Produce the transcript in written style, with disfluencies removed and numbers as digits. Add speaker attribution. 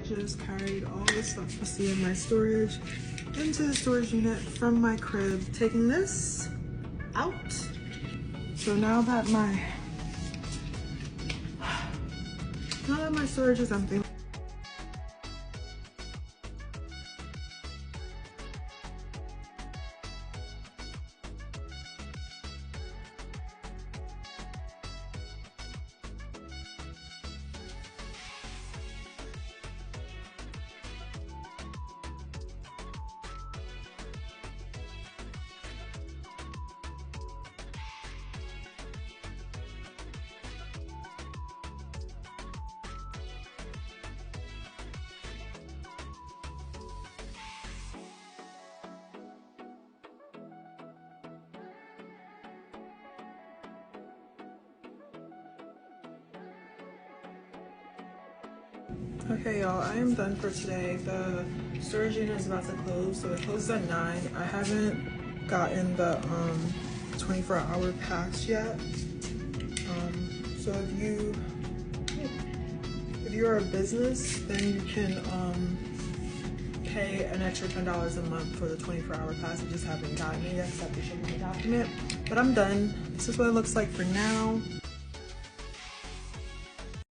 Speaker 1: just carried all the stuff I see in my storage into the storage unit from my crib, taking this out. So now that my storage is empty. Okay, y'all, I am done for today. The storage unit is about to close, so it closes at 9. I haven't gotten the 24-hour pass yet. So if you're a business, then you can pay an extra $10 a month for the 24-hour pass. I just haven't gotten it yet because I have to show my document. But I'm done. This is what it looks like for now.